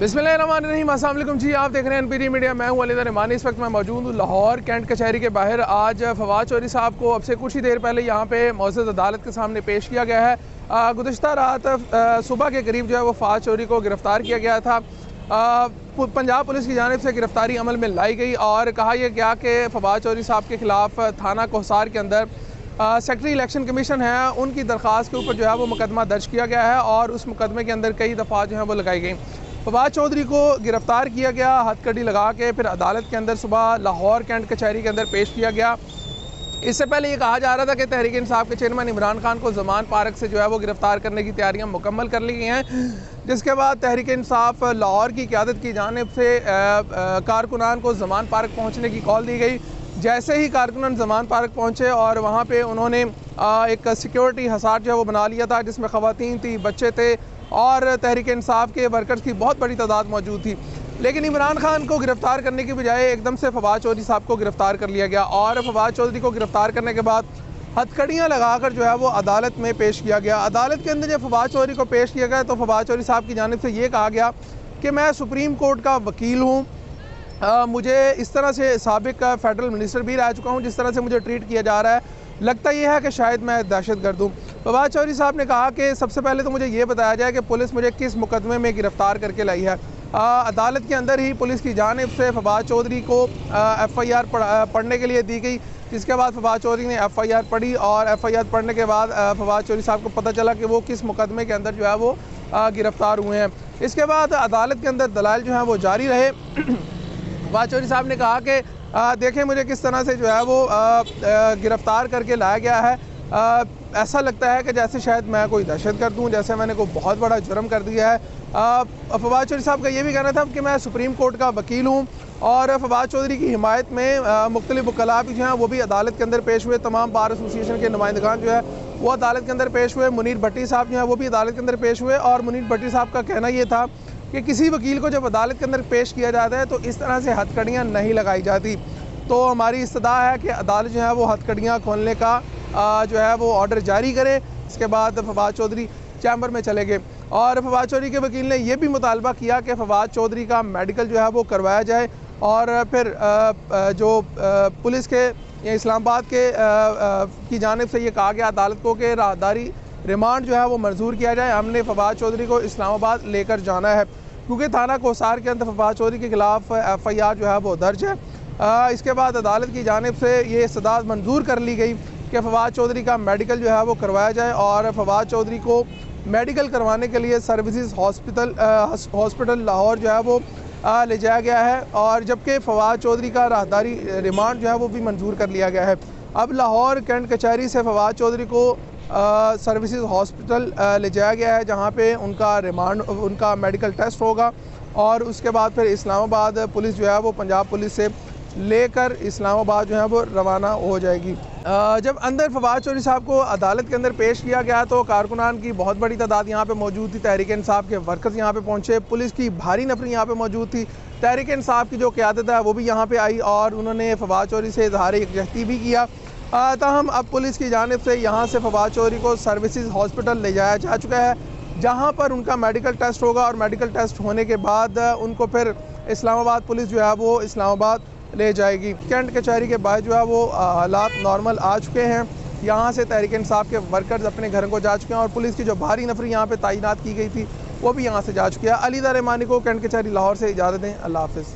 बिस्मिल्लाहिर्रहमानिर्रहीम। अस्सलाम वालेकुम जी, आप देख रहे हैं एनपीडी मीडिया। मैं हूं अली रहमानी। इस वक्त मैं मौजूद हूं लाहौर कैंट कचहरी के बाहर। आज फवाद चौधरी साहब को अब से कुछ ही देर पहले यहाँ पे मौजूद अदालत के सामने पेश किया गया है। गुज़िश्ता रात सुबह के करीब जो है वो फवाद चौधरी को गिरफ़्तार किया गया था। पंजाब पुलिस की जानिब से गिरफ़्तारी अमल में लाई गई और कहा यह गया कि फवाद चौधरी साहब के ख़िलाफ़ थाना कोहसार के अंदर सेक्रेटरी इलेक्शन कमीशन है, उनकी दरख्वास्त के ऊपर जो है वो मुकदमा दर्ज किया गया है और उस मुकदमे के अंदर कई दफ़ा जो है वो लगाई गई। फवाद चौधरी को गिरफ़्तार किया गया, हथकड़ी लगा के फिर अदालत के अंदर सुबह लाहौर कैंट कचहरी के अंदर पेश किया गया। इससे पहले ये कहा जा रहा था कि तहरीक इंसाफ के चेयरमैन इमरान खान को ज़मान पार्क से जो है वो गिरफ़्तार करने की तैयारियां मुकम्मल कर ली गई हैं, जिसके बाद तहरीक इंसाफ लाहौर की क़यादत की जानिब से कारकुनान को ज़मान पार्क पहुँचने की कॉल दी गई। जैसे ही कारकुनान ज़मान पार्क पहुँचे और वहाँ पर उन्होंने एक सिक्योरिटी हसार जो है वो बना लिया था, जिसमें ख़वातीन थी, बच्चे थे और तहरीक इंसाफ के वर्कर्स की बहुत बड़ी तादाद मौजूद थी। लेकिन इमरान खान को गिरफ़्तार करने की बजाय एकदम से फवाद चौधरी साहब को गिरफ़्तार कर लिया गया और फवाद चौधरी को गिरफ़्तार करने के बाद हथकड़ियाँ लगाकर जो है वो अदालत में पेश किया गया। अदालत के अंदर जब फवाद चौधरी को पेश किया गया तो फवाद चौधरी साहब की जानिब से ये कहा गया कि मैं सुप्रीम कोर्ट का वकील हूँ, मुझे इस तरह से साबिक फेडरल मिनिस्टर भी रह चुका हूँ, जिस तरह से मुझे ट्रीट किया जा रहा है लगता यह है कि शायद मैं दहशतगर्द हूँ। फवाद चौधरी साहब ने कहा कि सबसे पहले तो मुझे ये बताया जाए कि पुलिस मुझे किस मुकदमे में गिरफ़्तार करके लाई है। अदालत के अंदर ही पुलिस की जानिब से फवाद चौधरी को FIR पढ़ने के लिए दी गई, जिसके बाद फवाद चौधरी ने FIR पढ़ी और FIR पढ़ने के बाद फवाद चौधरी साहब को पता चला कि वो किस मुकदमे के अंदर जो है वो गिरफ़्तार हुए हैं। इसके बाद अदालत के अंदर दलाइल जो हैं वो जारी रहे। फवाद चौधरी साहब ने कहा कि देखें मुझे किस तरह से जो है वो गिरफ़्तार करके लाया गया है, ऐसा लगता है कि जैसे शायद मैं कोई दहशतगर्द हूँ, जैसे मैंने कोई बहुत बड़ा जुर्म कर दिया है। फवाद चौधरी साहब का ये भी कहना था कि मैं सुप्रीम कोर्ट का वकील हूँ और फवाद चौधरी की हिमायत में मुख्तलिफ वकला भी जो हैं वो भी अदालत के अंदर पेश हुए। तमाम बार एसोसिएशन के नुमाइंदगान जो है वो अदालत के अंदर पेश हुए। मुनीर भट्टी साहब जो हैं वो भी अदालत के अंदर पेश हुए और मुनीर भट्टी साहब का कहना ये था कि किसी वकील को जब अदालत के अंदर पेश किया जाता है तो इस तरह से हथकड़ियाँ नहीं लगाई जाती। तो हमारी इस्तदा है कि अदालत जो है वो हथकड़ियाँ खोलने का जो है वो ऑर्डर जारी करे। इसके बाद फवाद चौधरी चैम्बर में चले गए और फवाद चौधरी के वकील ने यह भी मुतालबा किया कि फवाद चौधरी का मेडिकल जो है वो करवाया जाए और फिर जो पुलिस के इस्लामाबाद के की जानिब से ये कहा गया अदालत को कि राहदारी रिमांड जो है वो मंजूर किया जाए। हमने फवाद चौधरी को इस्लामाबाद लेकर जाना है क्योंकि थाना कोहसार के अंदर फवाद चौधरी के ख़िलाफ़ FIR जो है वो दर्ज है। इसके बाद अदालत की जानिब से ये इस्तदाद मंजूर कर ली गई कि फवाद चौधरी का मेडिकल जो है वो करवाया जाए और फवाद चौधरी को मेडिकल करवाने के लिए सर्विसेज हॉस्पिटल लाहौर जो है वो ले जाया गया है और जबकि फवाद चौधरी का राहदारी रिमांड जो है वो भी मंजूर कर लिया गया है। अब लाहौर कैंट कचहरी से फवाद चौधरी को सर्विसेज हॉस्पिटल ले जाया गया है, जहाँ पे उनका मेडिकल टेस्ट होगा और उसके बाद फिर इस्लामाबाद पुलिस जो है वो पंजाब पुलिस से लेकर इस्लामाबाद जो है वो रवाना हो जाएगी। जब अंदर फवाद चौधरी साहब को अदालत के अंदर पेश किया गया तो कारकुनान की बहुत बड़ी तादाद यहाँ पे मौजूद थी। तहरीक इंसाफ के वर्कर्स यहाँ पे पहुँचे, पुलिस की भारी नफरी यहाँ पे मौजूद थी। तहरीक इंसाफ की जो क़यादत है वो भी यहाँ पे आई और उन्होंने फवाद चौधरी से इज़हार यकजहती भी किया। ताहम अब पुलिस की जानिब से यहाँ से फवाद चौधरी को सर्विसेज हॉस्पिटल ले जाया जा चुका है, जहाँ पर उनका मेडिकल टेस्ट होगा और मेडिकल टेस्ट होने के बाद उनको फिर इस्लामाबाद पुलिस जो है वो इस्लामाबाद ले जाएगी। कैंट कचहरी के बाद जो है वो हालात नॉर्मल आ चुके हैं। यहाँ से तहरीक इंसाफ के वर्कर्स अपने घरों को जा चुके हैं और पुलिस की जो भारी नफरी यहाँ पे तैनात की गई थी वो भी यहाँ से जा चुकी है। अली रहमानी को कैंट कचहरी लाहौर से इजाज़त दें। अल्लाह हाफ़िज़।